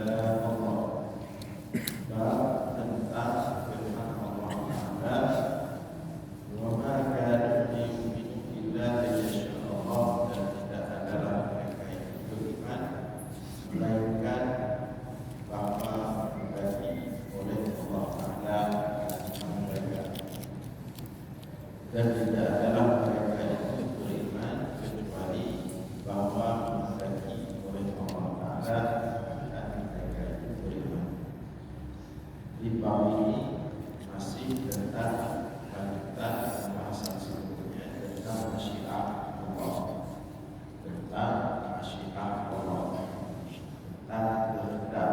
Allah. Bab tentang firman Allah Taala, wa ma kana yu'minu billahi insyaallah, dan tidak adalah mereka yang beriman melainkan bahwa dibagi oleh Allah Taala mereka, dan tidak adalah mereka itu beriman kecuali bahwa dibagi oleh Allah Taala dan mereka itu beriman. Di bab ini masih tentang lanjutan pembahasan sebelumnya tentang masyiah Allah, tentang masyiah Allah, tentang kehendak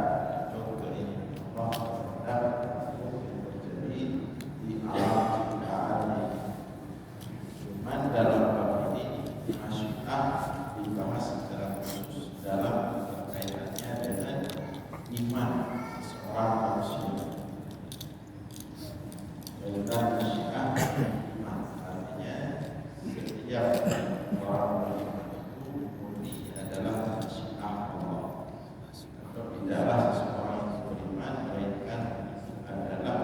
atau keinginan Allah terhadap yang terjadi di alam ciptaan ini. Cuman dalam bab ini masyiah dibahas secara khusus dalam kaitannya dengan iman seorang manusia. Tentang masyiah iman, artinya setiap orang beriman itu murni adalah masyiah Allah, atau tidaklah seseorang beriman melainkan adalah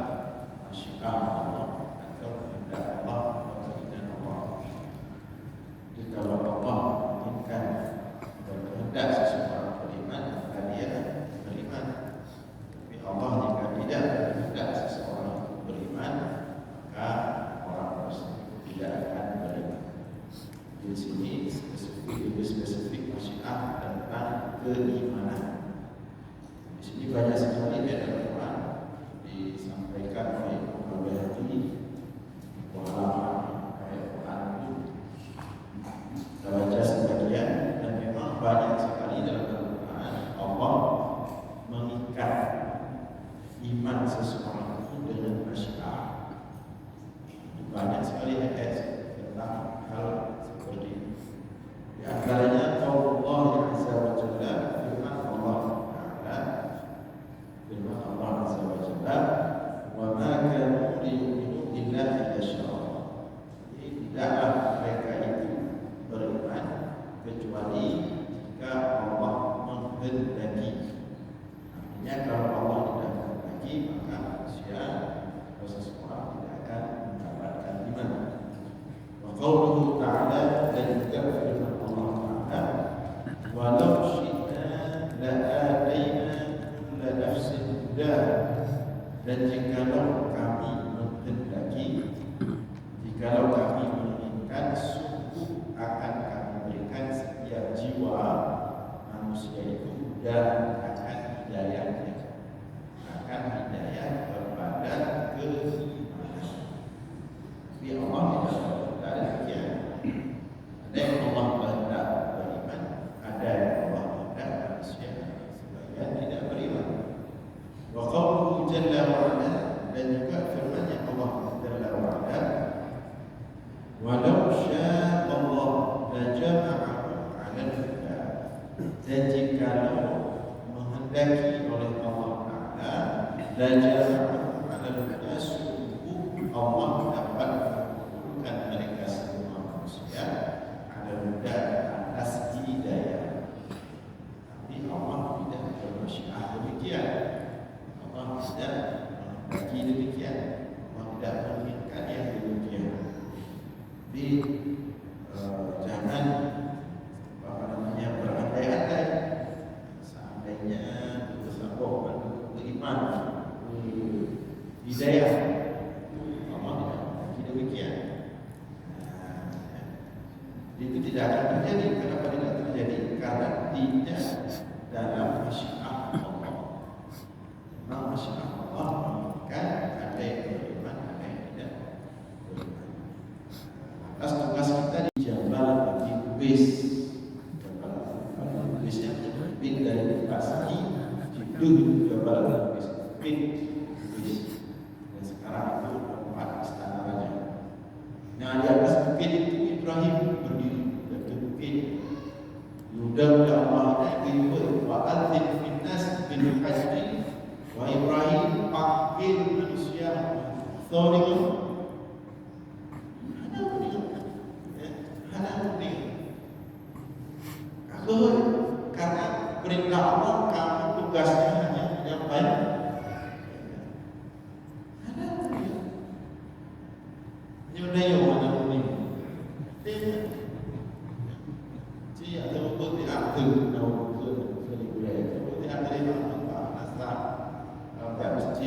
masyiah Allah atau kehendak Allah atau keinginan Allah. Jadi kalau Allah menginginkan berkehendak seseorang beriman, maka dia beriman. Tapi Allah jika tidak berkehendak seseorang beriman, maka orang tersebut tidak akan beriman. Di sini lebih spesifik masyiah tentang keimanan. Di sini banyak sekali dalam Quran disampaikan oleh Imam Bayhaqi halaman ayat Quran itu. Kita baca sebagian, dan memang banyak sekali dalam Al-Quran Allah mengikat iman seseorang itu dengan masyiah. Banyak sekali ayat tentang hal seperti ini. Di antaranya Allah Azza wa Jalla, firman Allah Ta'ala, firman Allah Azza wa Jalla, wa ma kanu liyu'minu billahi insyaallah. Jadi tidaklah mereka itu beriman kecuali jika Allah menghendaki. Artinya kalau Allah tidak menghendaki, maka manusia atau seseorang tidak akan mendapatkan iman. Wa qauluhu ta'ala, dan juga firman Allah Ta'ala, walau syi'na la'ataina kulla nafsin hudaha, dan jikalau kami menghendaki, jikalau kami menginginkan, sungguh akan kami berikan setiap jiwa manusia itu hudaha, akan hidayahnya, akan hidayah kepada keimanan. Tapi Allah tidak demikian. Ada yang Allah kehendak beriman, ada yang Allah kehendak manusia sebagian tidak beriman. Wa qauluhu jalla wa ala, dan juga firman-Nya Allah jalla wa ala, walau syaa Allah la jama'ahum 'ala al-huda, dan jikalau menghendaki oleh Allah Ta'ala, la jama'ahum 'ala al-huda, sungguh Allah dapat mengumpulkan mereka semua manusia 'ala al-huda, atas hidayah. Tapi Allah tidak bermasyiah demikian. Allah tidak menghendaki demikian. Allah tidak menginginkan yang demikian. Jadi jangan berandai-andai. Seandainya bersama beriman hidayah, Allah tidak menghendaki demikian. Itu tidak akan terjadi. Kenapa tidak terjadi? Karena tidak dalam masyiah Allah. Memang masyiah Allah menginginkan ada yang beriman, ada yang tidak beriman. Atas tugas kita di Jabal Bagi Kubis. Jabal Bagi Kubisnya bin dari Pasaki, Jidul Jabal Bagi Kubis, bin Kubis. Dan sekarang itu tempat istana raja. Nah, di atas bukit itu Ibrahim berdiri, dan itu bukit Yudah Allah itu wa'adzim finnas bil hajji, wa Ibrahim panggil manusia thoriqun karena perintah Allah, kamu tugasnya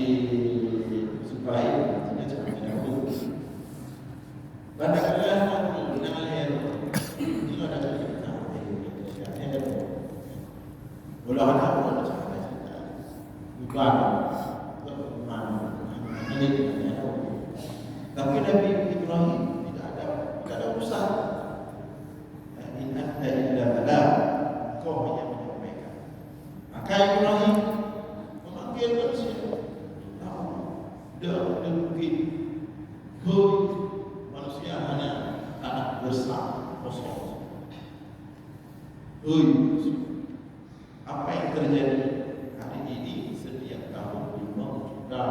disukai, artinya jangan jauh. Padahal aku nalih ini ada cerita ada bola anak pun ada cerita bukan ini tapi Nabi Ibrahim tidak ada urusan. In anta illa balagh, kau hanya menyampaikan. Maka Ibrahim memanggil manusia. Dah mungkin manusia hanya anak besar kosong. Apa yang terjadi hari ini setiap tahun 5 juta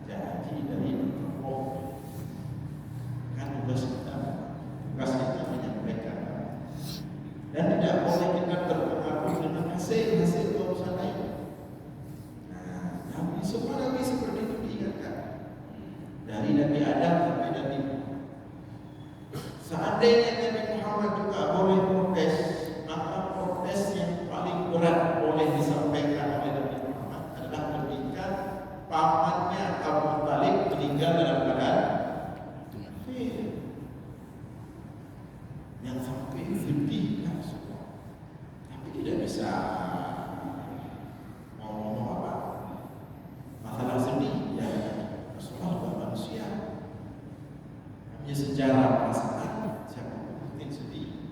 janji dari Allah kan tugas kita menyampaikan dan tidak boleh kita terpengaruh dengan hasil urusan lain. Nabi semua Nabi seperti itu diingatkan dari Nabi Adam sampai Nabi Muhammad. Seandainya Nabi Muhammad juga boleh protes, maka protes yang paling berat boleh disampaikan oleh Nabi Muhammad adalah ketika pamannya Abu Talib meninggal dalam keadaan yang sampai sedih kan semua. Tapi tidak bisa ngomong apa. Masalah sedih ya Rasulullah bukan manusia. Hanya sejarah perasaan siapa mungkin sedih.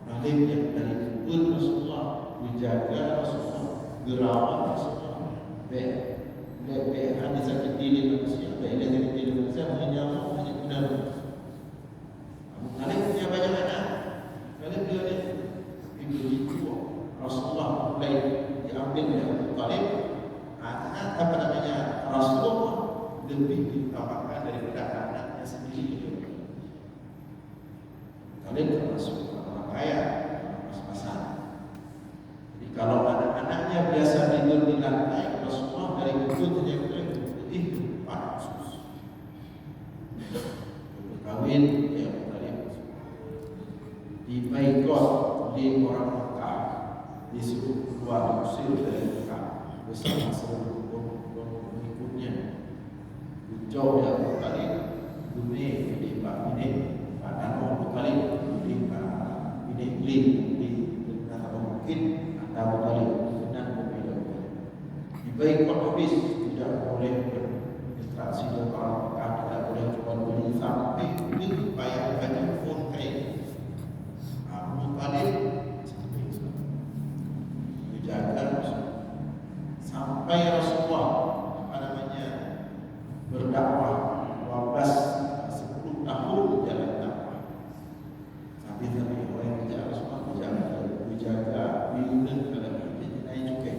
Talib yang dari kubur Rasulullah menjaga Rasulullah, gerawat Rasulullah. Baik hadis sakit diri manusia, baik dia sakit diri manusia menyamuk hanya guna Talib punya banyak anak. Talib dia begitu Rasulullah mulai diambil oleh Abu Talib. Anak Rasulullah lebih diutamakan daripada anaknya sendiri. Talib termasuk orang kaya, pas-pasan. Jadi kalau anak-anaknya biasa tidur di lantai, Rasulullah dari kubur hanya Pak khusus kawin ya di Baikot di orang Mekah disuruh keluar diusir dari Mekah bersama seluruh pengikutnya. Jauh ya Abu Talib dunia di Pak ini Pak Abu Talib di Pak ini di mungkin Abu Talib dan berbeda. Di Baikot habis tidak boleh berinteraksi dengan orang Mekah, tidak boleh jual beli sampai ini bayar banyak pun kayak Abu Talib dijaga sampai Rasulullah berdakwah 10 tahun jalan dakwah. Tapi orang yang dijaga Rasulullah dijaga biunan dalam hidup naik juga.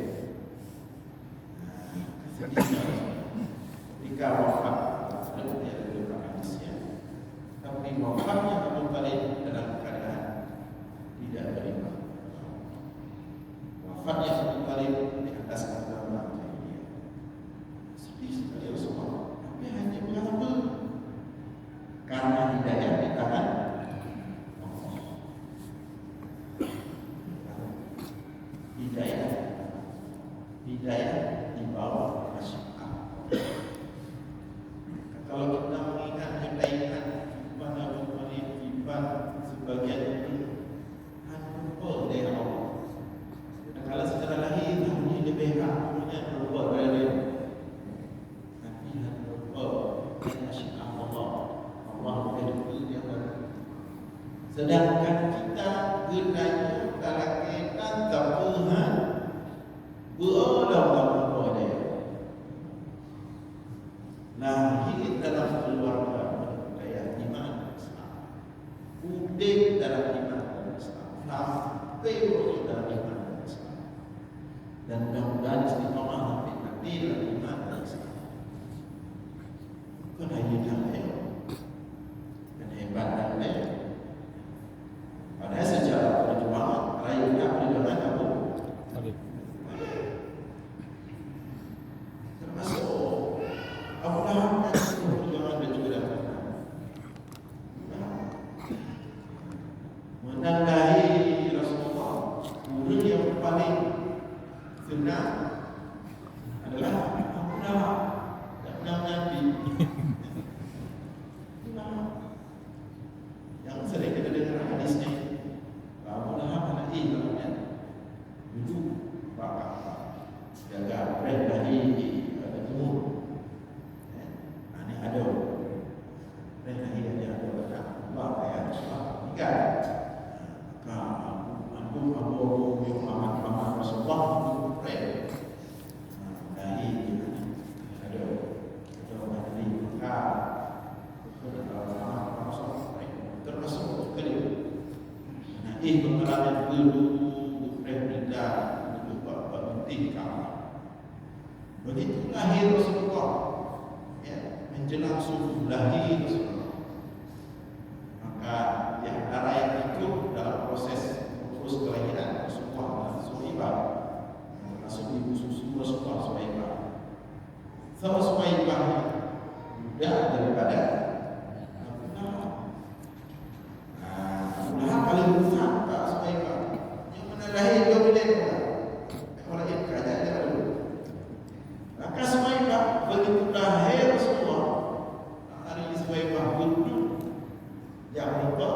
Ketika wafat selalu dia ada beberapa hadisnya. Tapi wafatnya Abu Talib dalam keadaan tidak beriman. Wafatnya Abu Talib di atas agama jahiliyah. Sedih sekali Rasulullah. Tapi hanya mengapa? Karena hidayah di tangan Allah. Hidayah di bawah masyiah. Kalau kita mengingat hidayah pada Abu Talib sebagian itu hanya oleh Allah. Dan kalau secara lahir hanya lebih haknya berbuat pada dia. Tapi hanya berbuat masyiah Allah. Allah menjadi yang baru. Sedangkan kita gunanya dalam kita tapuhan berulang-ulang kena adalah Abu Lahab yang menang Nabi. Yang sering kita dengar hadisnya, Abu Lahab anak namanya dulu bakal jaga brand lagi ada timur. Ini ada brand lagi ada Allah ya sebab ikan. Abu Muhammad Rasulullah itu brand. Dari ada dari Mekah termasuk kali. Nah, pengenalan dulu Presiden untuk buat penting kamu. Begitu lahir Rasulullah, ya, menjelang subuh lahir Rasulullah. Maka yang antara yang ikut dalam proses urus kelahiran Rasulullah dan Suhaibah, termasuk ibu susu Rasulullah Suhaibah. Sama Suhaibah muda daripada paling besar tak Suhaibah yang mana lahir dia boleh orang yang kerajaan dia dulu. Maka Suhaibah begitu lahir Rasulullah, hari ini Suhaibah betul yang lupa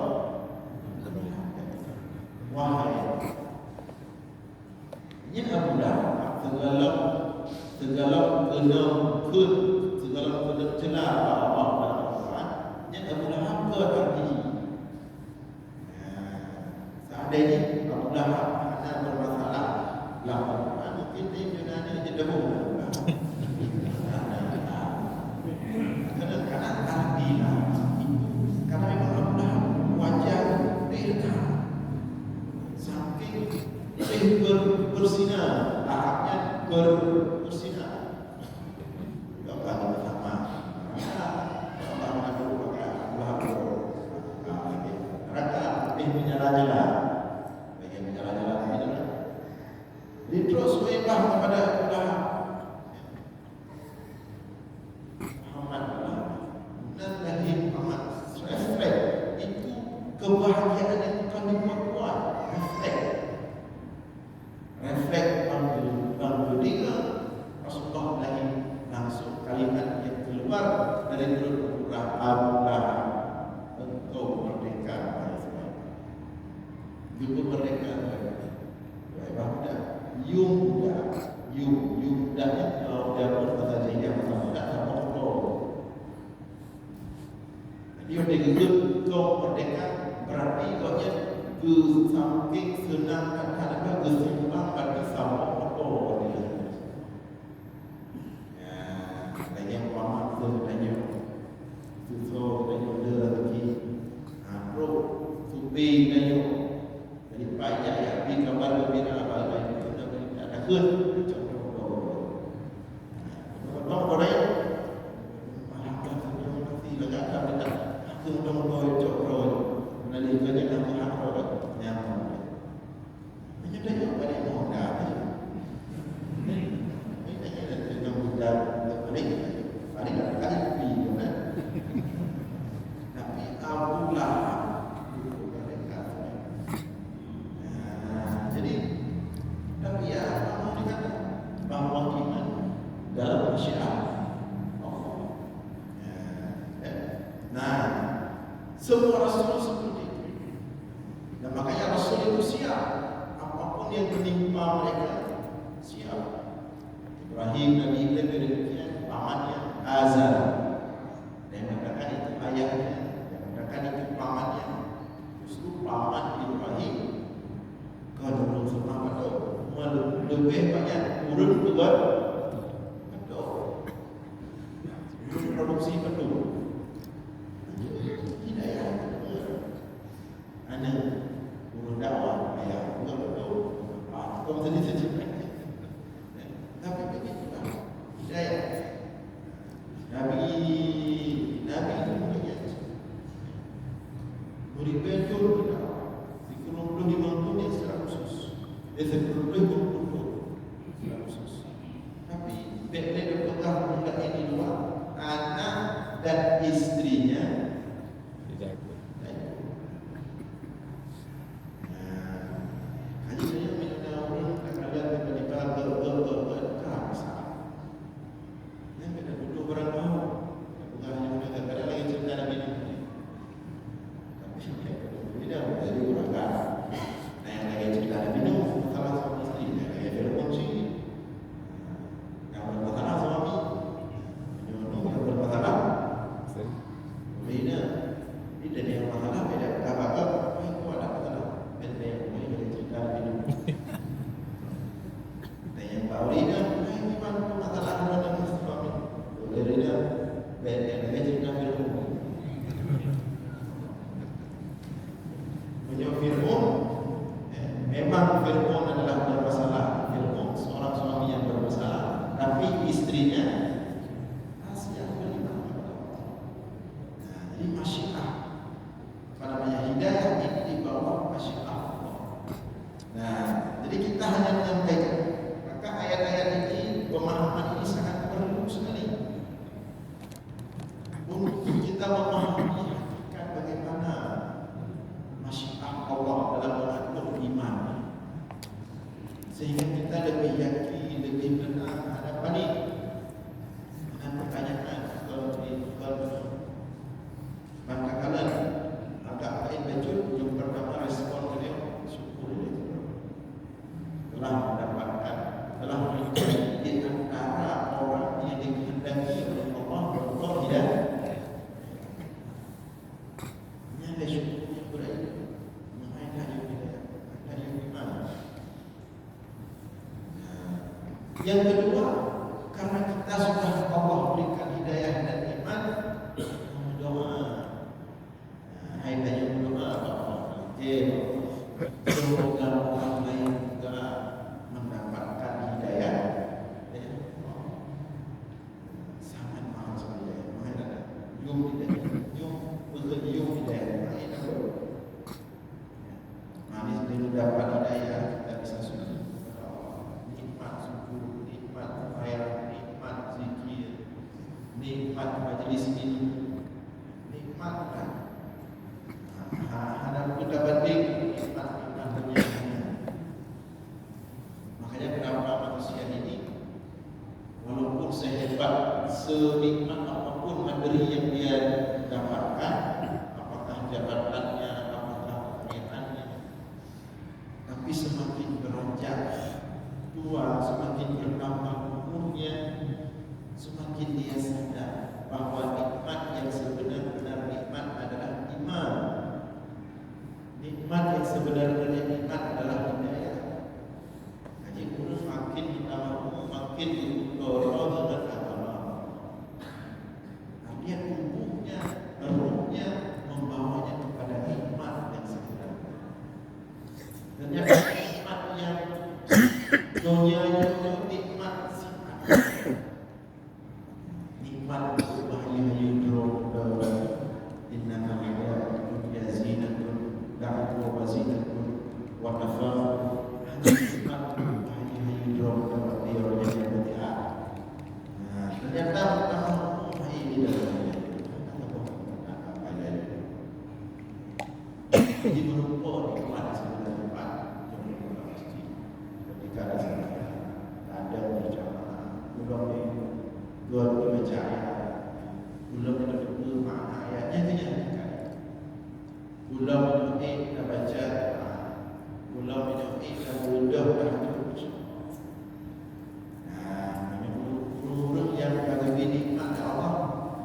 wahai ini Abu Lahab segala kena celah Allah dalam Al-Quran ini Abu Lahab ke tadi. Seandainya Abu Lahab ada bermasalah Al-Quran mungkin dia Yunani dia dahulu kadang-kadang tahdilah itu karena memang Abu Lahab wajah beda saking bersinar lahapnya bersinar Allah bersama Allah mengatakan Abu Lahab mereka lebih menyala-nyala Jadi terus Suhaibah kepada Abu Lahab Muhammad dan lagi Muhammad reflek itu kebahagiaan yang bukan dibuat-buat reflek mendengar Rasulullah lagi langsung kalimat yang keluar dari mulut Abu Lahab engkau merdeka wahai Suhaibah juga merdeka Suhaibah muda Yuda kalau dia berkata dia muda sama Allah. Dia digigit kau merdeka berarti kau nya ke samping senang kadang-kadang kesimpang bagi sama Allah. Ya, lagi Muhammad sebenarnya susah dan ada lagi pro supi dan jadi payah ya di kabar gembira apaขึ้นจบโดยorang melakukan seperti negara kitaขึ้นจบโดยnanti kerja kami harus yang ini dah yang paling mudah ini yang mudah paling kali lebih kan tapi Abu Lahab bahwa iman dalam syiar Allah. Nah, semua Rasul seperti itu. Dan makanya Rasul itu siap apapun yang menimpa mereka siap. Ibrahim Nabi Ibrahim demikian pamannya Azar. Dia mengatakan itu ayahnya, dia mengatakan itu pamannya. Justru paman Ibrahim kalau sama betul lebih banyak urut keluar betul produksi betul hidayah ada urut dakwah ayah betul kau tadi sejak tapi begitu hidayah Nabi punya murid betul di kurung di mampunya secara khusus sebelum khusus. Tapi bila berpegang budak ini dua anak dan istrinya tidak ikut. Hanya saya minta orang kalian menimpa adalah bermasalah ilmu, seorang suami yang bermasalah, tapi istrinya rahasia beriman kepada Allah. Nah, jadi masyiah, apa namanya, hidayah ini di bawah masyiah Allah. Nah, jadi kita hanya menyampaikan. Maka ayat-ayat ini, pemahaman ini sangat perlu sekali untuk kita memahami hakikat bagaimana masyiah Allah dalam mengatur iman, sehingga kita lebih yakin, lebih benar hadapan ini. Dengan pertanyaan maka kalian agak lain baju yang pertama respon beliau syukur telah mendapatkan, telah menjadi di antara orang yang dikehendaki oleh Allah untuk tidak ada syukur yang berat. Yang kedua, karena kita sudah Allah berikan hidayah dan iman, berdoa. Hai tanya berdoa apa? Semoga orang lain juga mendapatkan hidayah. Sangat mahal sekali. Mahal ada. Yung hidayah. Manis dulu dapat hidayah, kita bisa syukur. Nikmat zikir, nikmat majlis ilmu, nikmat kan. Hadap kita banding nikmat penyampaian. Makanya kenapa manusia ini, walaupun sehebat, senikmat apapun materi yang dia dapatkan, apakah jabatannya, apakah kekayaannya, tapi semakin beranjak tua, semakin bertambah umurnya, semakin dia sadar bahwa nikmat yang sebenar-benar nikmat adalah iman. Nikmat yang sebenar-benar nikmat adalah hidayah. Jadi umur makin ditambah umur, makin didorong dengan agama. Tapi umurnya, ruhnya membawanya kepada nikmat yang sebenarnya. Dan yang nikmat yang dunianya nikmat sifat, nikmat bahaya yudro inna hayatun yazinatun da'atu wa zinatun wa nafa'u nikmat bahaya yudro diornya yang berdia. Nah, ternyata pertama ini dalamnya jadi berupa nikmat sebenarnya Pak. Ketika ada berjamaah, belum dibaca ayat, belum kita makna ayatnya itu yang belum kita baca, belum kita mudah baca. Nah, menurut yang kata ini nikmat Allah,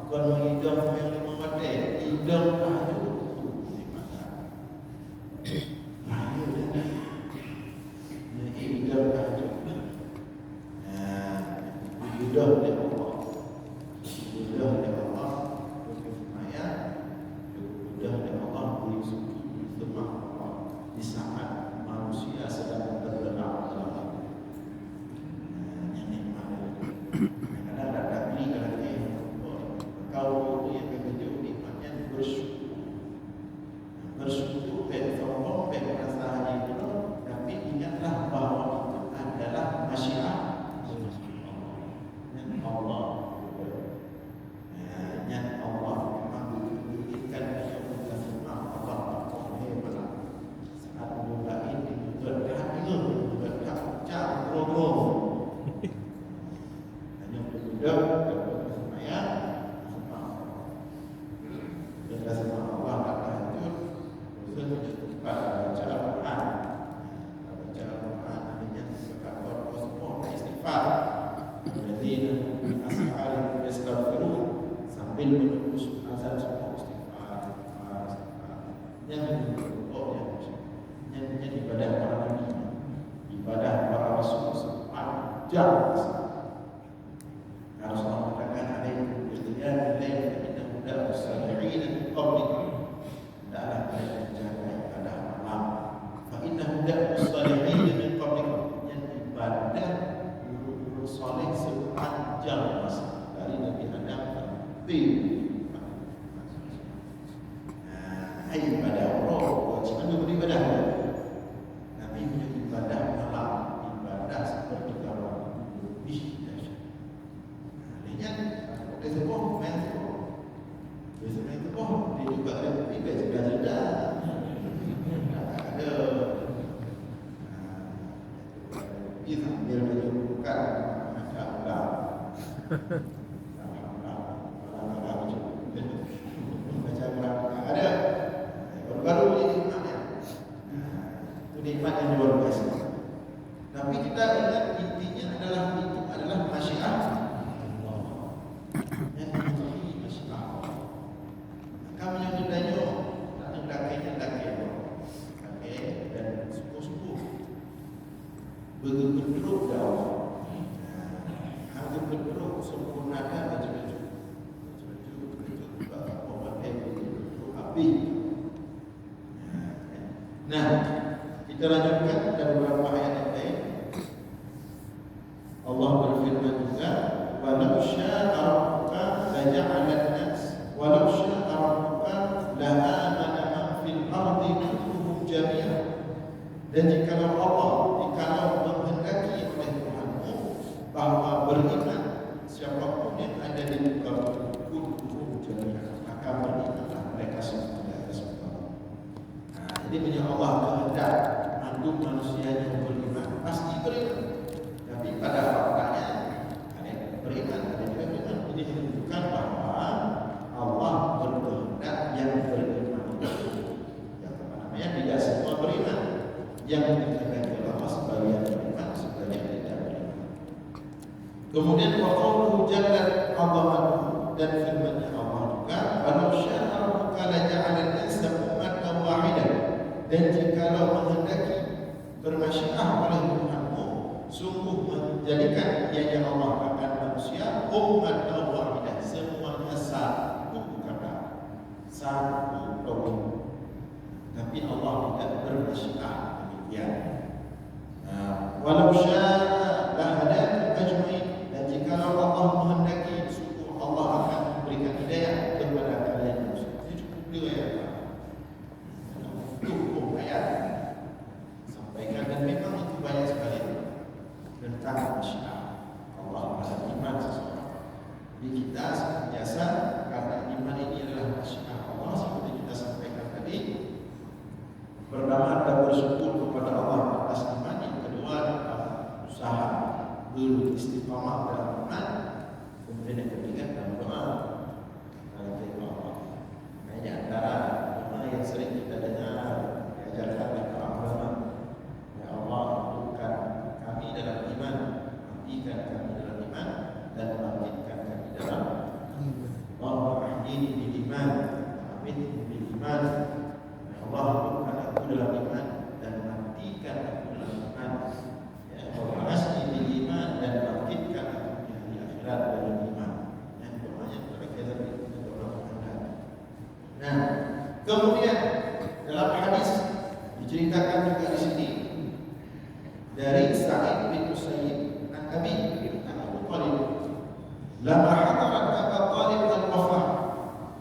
kalau hidup yang membaca, hidup baca. Mudah oleh Allah, mudah oleh Allah, berkebaya, mudah oleh Allah, berizki, semua Allah di saat manusia sedang terbenar dalam yang nikmat. Kadang datang ni kalau dia kau dia begitu nikmatnya bersyukur, bersyukur sombong, merasa itu, tapi ingatlah bahawa itu adalah masyiah Allah. Yang Allah menginginkan yang kita semua Allah hebat. Saat buka ini berhadir, bercakap, ngomong. Hanya berduduk, bersemayam, kita semua Allah akan hancur. Khusus pada baca Al-Quran, baca Al-Quran hanya sebagai semua istighfar. Jadi asal istighfar sambil menunggu azan semua istighfar. Yang ibadah para nabi, ibadah para rasul sepanjang. Rasulullah mengatakan alaikum biqiyamil lail fa innahu la tusalihin min qablikum. Adalah menjaga ibadah malam. Fa innahu la tusalihin min qablikum. Tapi sambil menyebutkan ada ulang. Ada baru-baru ini nikmatnya. Itu nikmat yang luar biasa. Tapi kita ingat intinya adalah itu adalah masyiah Allah. Yang ini masyiah Allah. Kami yang ditanya, tak hendaknya, oke, dan suku-suku bergeruk jauh. Hampir bergeruk sempurnakan baju-baju api. Nah, kita lanjutkan dari beberapa ayat yang lain. Allah berfirman juga, "Walau syaa rabbuka laja'alan nas, walau syaa rabbuka la'amana man fil ardi kulluhum jami'an." Dan jikalau Allah, jikalau menghendaki oleh Tuhanmu bahawa beriman siapapun yang ada di muka bumi kulluhum jami'an, maka berimanlah mereka semua. Jadi punya Allah kehendak manduk manusia yang beriman pasti beriman. Tapi pada faktanya ada yang beriman, ada juga beriman. Ini menunjukkan bahawa Allah berkehendak yang beriman itu yang namanya tidak semua beriman. Yang dikatakan Allah sebagian beriman, sebagian tidak beriman. Kemudian waqauluhu jalla azamatuhu, dan firman-Nya Allah juga, "Walau syaa rabbuka laja'alan nasa ummatan wahidah." Dan jikalau menghendaki bermasyiah oleh Tuhanmu, sungguh menjadikan ianya Allah akan manusia umat wahidah, semuanya satu kata, satu kaum. Tapi Allah tidak bermasyiah demikian. Walau syaa lahadakum ajmain, dan jikalau Allah menghendaki, sungguh Allah akan memberikan hidayah kepada kalian manusia. Ini cukup riwayat. Sampaikan, dan memang itu banyak sekali tentang masyiah Allah pada iman seseorang. Jadi kita biasa karena iman ini adalah masyiah Allah, seperti kita sampaikan tadi. Pertama, kita bersyukur kepada Allah atas iman. Yang kedua, usaha dulu istiqamah dalam iman. Kemudian yang ketiga, dalam doa. Di antara doa yang sering kita dengar diajarkan oleh para ulama, ya Allah, hidupkan kami dalam iman, matikan kami dalam iman, dan bangkitkan kami dalam iman. Allahumma ahdini bil iman, amitni bil iman. Ya Allah, hidupkan aku dalam iman dan matikan aku dalam iman. Ya Allah, asni bil iman, dan bangkitkan aku di hari akhirat dalam iman. Yang doanya berkaitan dengan doa Anda. Nah, kemudian dalam hadis diceritakan juga di sini dari Sa'id bin Musayyib an Abi Abu Talib, "Lama hadarat Abu Talib al-wafah,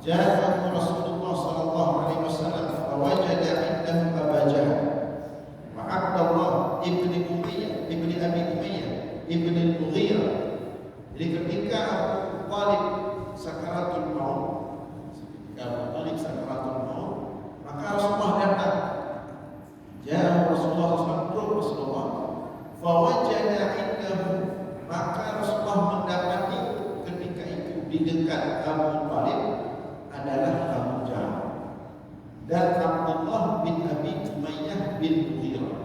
ja'ahu Rasulullah sallallahu alaihi wasallam fa wajada 'indahu Abu Jahal wa Abdullah ibn Umayyah ibn Abi Umayyah ibn al-Mughirah." Jadi ketika Abu Talib sakaratul maut, Abu Talib sakaratul maut, maka Rasulullah datang. Ya Rasulullah Rasulullah fawajada indahu, maka Rasulullah mendapati ketika itu di dekat Abu Talib adalah Abu Jahal dan Abdullah bin Abi Umayyah bin Mughirah,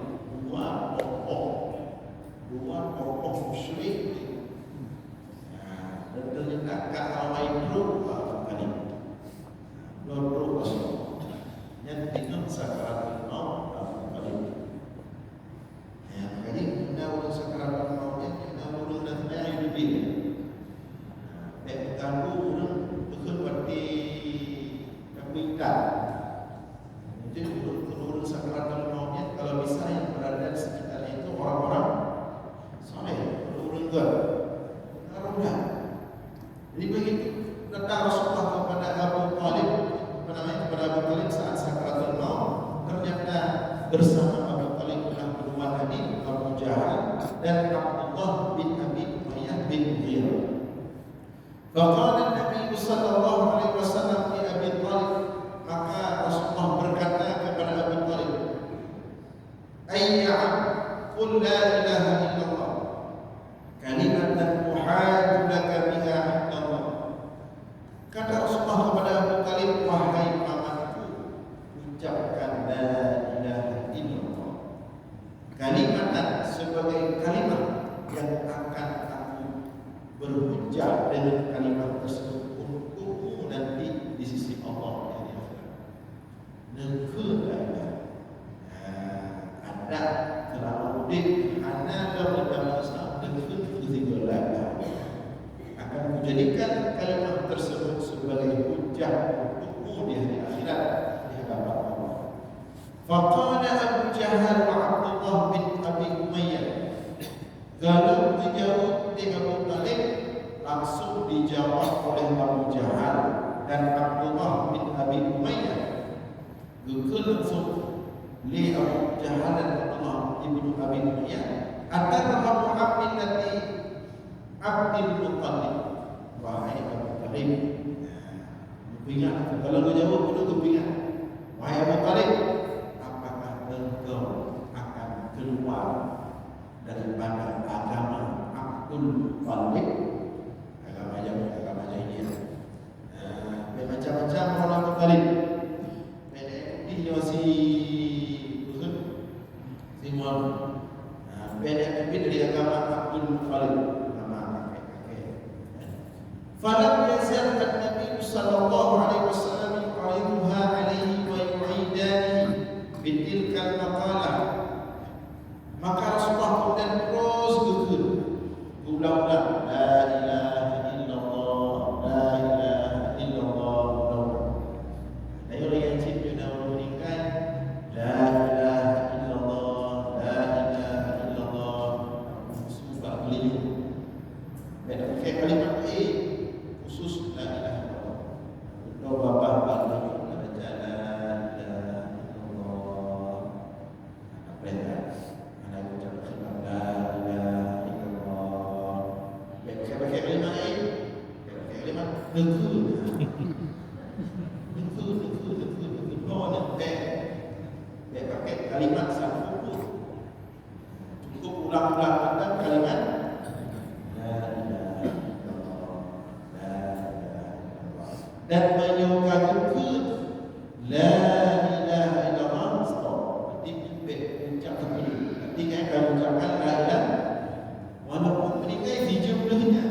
dua tokoh musyrik. Dan ternyata kaawai dulu Abu Talib lalu Rasulullah yang dengan sakaratul maut Abu Talib. Ya, makanya kita urus sakaratul mautnya, kita urus dan saya lebih. Dan kamu urus seperti kapita. Jadi urus sakaratul mautnya, kalau bisa yang berada di sekitar itu orang-orang saleh, urus juga. Karena jadi begitu datang Rasulullah kepada Abu Talib, kepada Abu Talib saat sakaratul maut, ternyata bersama Abu Talib telah kedua tadi Abu Jahal dan Abdullah bin Abi Umayyah bin Mughirah. Faqala Nabi sallallahu alaihi wasallam li Abi Talib, maka Rasulullah berkata kepada Abu Talib, "Ayya qul la ilaha illallah sebagai kalimat yang akan aku berhujjah dengan kalimat tersebut untukmu nanti di sisi Allah yang di akhirat. Negara ada selama mudik anak dalam Islam negara ketiga lagi akan menjadikan kalimat tersebut sebagai hujjah untukmu di hari akhirat di hadapan Allah. Faqala Abu Jahal wa Abdullah bin Abi Umayyah. Kalau dijawab di Abu Talib, langsung dijawab oleh Abu Jahal dan Abdullah bin Abi Umayyah. Langsung li Abu Jahal dan Abdullah bin Abi Umayyah. Atanahu Abdillati Abdul Muttalib. Wahai Abu Talib, ingat kalau dijawab itu ingat. Wahai Abu Talib, engkau akan keluar daripada agama Abdul Muttalib, agama jahiliyah. Macam-macam orang Abu Talib. Dia si Simon. Beda dari agama Abdul Muttalib, nama kakek. Falam yazal Nabi sallallahu alaihi wasallam yu'idhuha alaihi wa yu'idani bitilkal maqalah. Maka Rasulullah kemudian terus berulang-ulang la ilaha illallah, la ilaha illallah. Dan orang yang cinta dan meninggal la ilaha illallah, la ilaha illallah. Sumpah beliau dan pakai kalimat khusus la ilaha illallah. Untuk bapak pakai kalimat satu cukup ulang-ulang kalimat la ilaha illallah, la ilaha illallah, dan menyukakan la ilaha illallah. Stop. Nanti ucapkan dulu. Nanti akan ucapkan la ilaha walaupun meninggal di jumlahnya.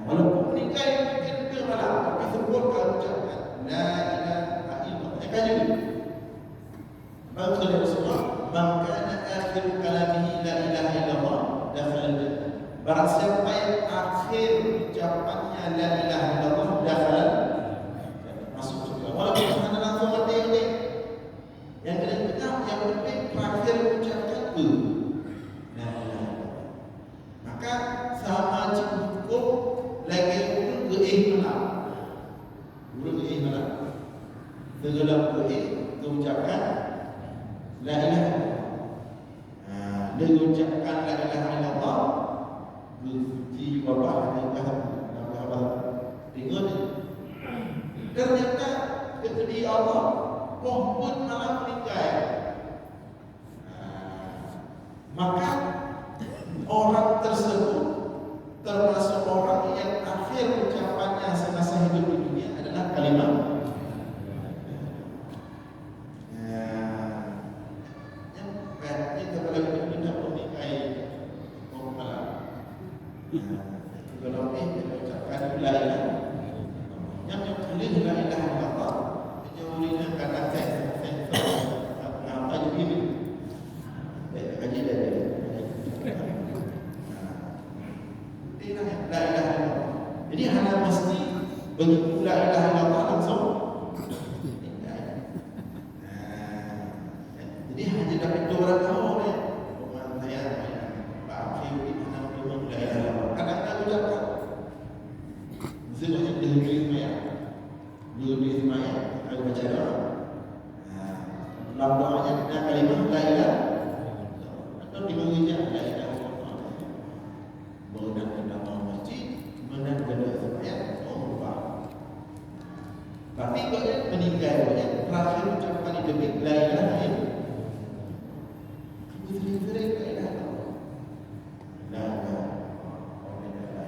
Walaupun meninggal mungkin ke malam, tapi sebut kalau ucapkan la ilaha illallah. Akan jadi Maka Rasulullah, maka akhir kalamihi la ilaha illallah dakhala jannah. Barang siapa yang akhir ucapannya la ilaha illallah dakhala masuk surga. Walaupun ada langsung mati ini. Yang benar yang penting terakhir ucapkan la ilaha illallah. Maka sama cukup lagi urut ke ihmalah. Urut ke ihmalah. Tenggelam ke ucapkan la ilaha illallah. Dia ucapkan la ilaha illallah. Berpuji wabah Allah. Tengok ni. Ternyata kepada Allah pun malah meninggal. Maka orang tersebut termasuk orang yang akhir ucapannya semasa hidup di dunia adalah kalimat kalau ini ucapkan la ilaha yang tulis la ilaha illallah jauhnya kata apa jadi kaji dari tidak la ilaha illallah. Jadi hanya mesti begitu la ilaha illallah langsung jadi hanya dapat dua orang tahu ya dalam doanya ada kalimat la ilaha atau dimengerti la ilaha illallah. Benar kita mau masjid, benar kita sembahyang, lupa. Tapi kalau meninggal banyak terakhir ucapan itu la ilaha illallah. Sering-sering la ilaha illallah. La ilaha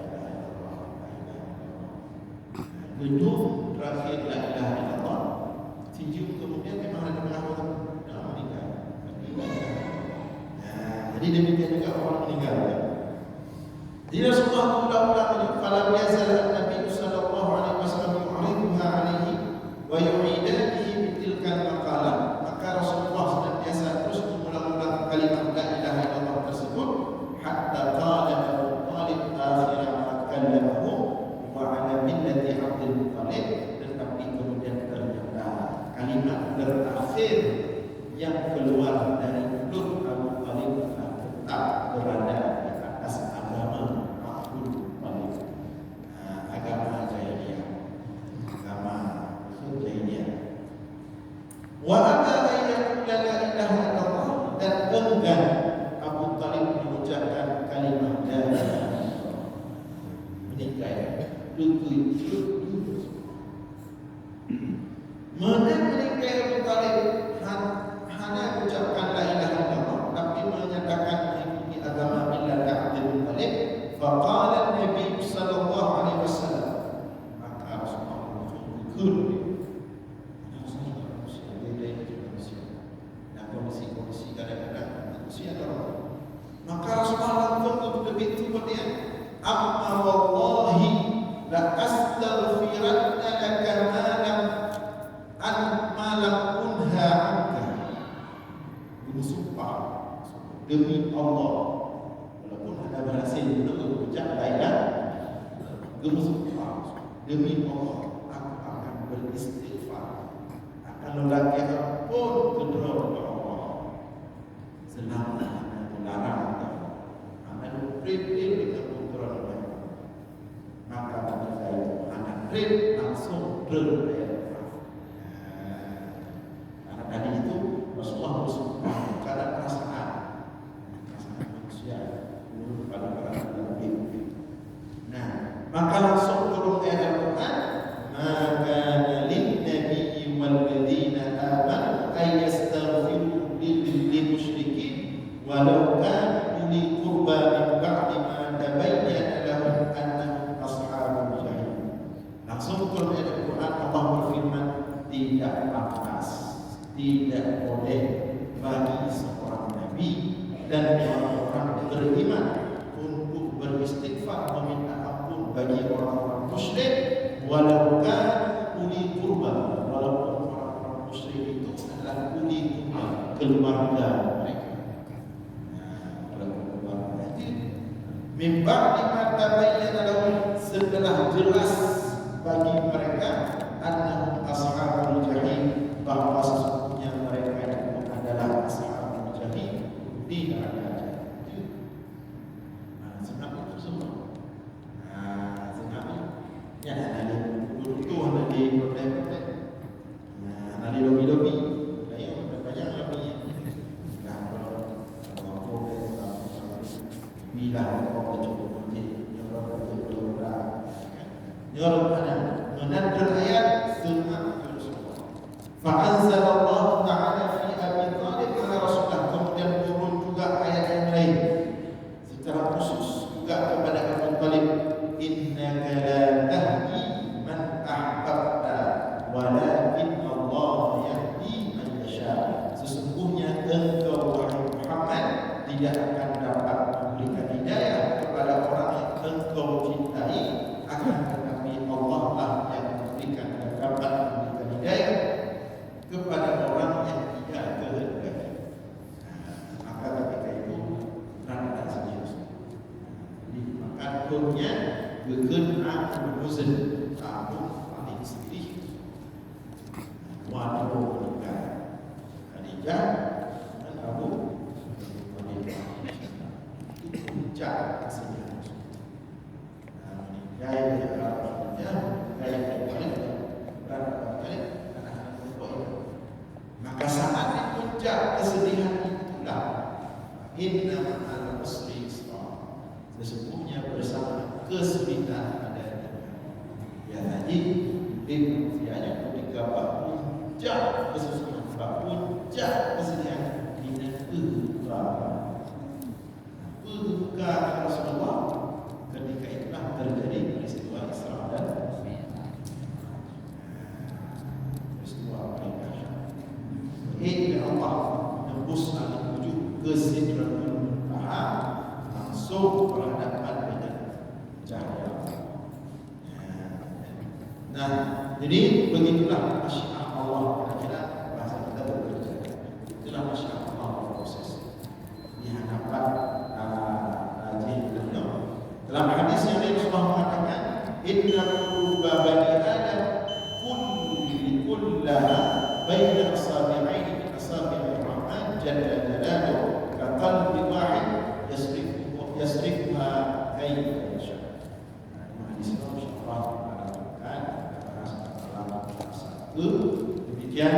illallah. Duduk terakhir la ilaha illallah. Tinju kemudian memang ada pengaruh meninggal. Jadi Jadi demikian juga orang meninggal. Jadi Rasulullah ulang-ulang falam yazal Nabi sallallahu alaihi wasallam yu'riduha alaihi wa yu'idanihi bitilkal maqalah. Maka Rasulullah senantiasa terus mengulang-ulang kalimat la ilaha illallah tersebut hatta qala Abu Talib akhir ma kallamahu wa ala millati Abdul Muttalib, tetapi kemudian ternyata kalimat terakhir yang keluar dari mulut Abu Talib tetap berada di atas agama Abdul Muttalib, agama jahiliyah, agama jahiliyah. Wa aba ayyakul la ilaha illallah, dan enggan Abu Talib mengucapkan kalimat la ilaha illallah. Menikah mana menikah Abu Talib hanya ucapkan la ilaha illallah, tapi menyatakan mengikuti agama millat Abdul Muttalib. Faqala Nabi sallallahu alaihi wasallam, maka Rasulullah berkata, komisi kadang-kadang manusia orang. Maka Rasulullah langsung lebih itu dia, amma wallahi la astaghfiranna laka ma lam unha anka. Bersumpah demi Allah, walaupun ada berhasil untuk mengucap la ilaha, bersumpah demi Allah aku akan beristighfar, akan lelaki apapun kedua Allah. Senang melarang anak prepare dengan ukuran Allah. Maka ketika itu anak prepare langsung berbayar. Karena tadi itu Rasulullah bersumpah karena perasaan manusia menurut pada Nabi. Nah, maka langsung turun ayat Al-Quran, maka lin nabiyyi wal ladzina amanu ay yastaghfiru lil musyrikin walau kanu uli qurba min ba'di ma tabayyana lahum annahum ashabul jahim. Langsung turun ayat Al-Quran, Allah berfirman, tidak pantas, tidak boleh bagi seorang nabi dan orang-orang beriman untuk beristighfar meminta ampun bagi orang-orang musyrik walau kanu uli qurba, walaupun orang-orang musyrik itu adalah uli qurba, keluarga mereka. Mimba dimata bayyana lahum, setelah jelas bagi mereka annahum ashabul jahim, bahwa sesungguhnya mereka itu adalah ashabul jahim di neraka jahim. Sebab itu semua sebab ya ada itu ada di protek-protek, ada di lobi-lobi, yang banyak lebih. Bila orang cukup penting, orang ada menadar ayat sunnah Rasulullah. Fa'anzalallahu ta'ala fi Abi Talib ala Rasulullah, kemudian turun juga ayat yang lain secara khusus juga kepada Abu Talib, innaka la tahdi man ahbabta walakin Allah yahdi man yasha. Sesungguhnya engkau wahai Muhammad tidak akan dapat memberikan hidayah kepada orang yang engkau cintai, akan tetapi Allah lah yang memberikan dan dapat memberikan hidayah kepada orang yang tidak kehendaki. Maka ketika itu randa serius. Jadi maka hukumnya berkenaan berhuzn tahu paling sedih. Waduh menikah Khadijah dan Abu puncak kesedihan. Meninggal di Arabnya, gaya kembali berada maka saat di puncak kesedihan itulah inna ma'al usri yusra, sesungguhnya bersama kesulitan ada ya tadi manusianya ketika puncak kesusahan, puncak kesedihan dengan buka Rasulullah, ketika itulah terjadi peristiwa Isra dan peristiwa Mi'raj. Allah menembus langit tujuh ke Sidratul Muntaha. Jadi begitulah masyiah Allah. Kira-kira bahasa kita bekerja. Itulah masyiah Allah proses di hadapan Haji beliau. Dalam hadis yang Rasulullah mengatakan, Inna quluba bani Adam kullaha baina asabi'aini min asabi'ir rahman jalla jalaluhu ka qalbi wahid yasrifuha kayfa yasha. Hadis itu insyaallah akan bahas dalam satu. Demikian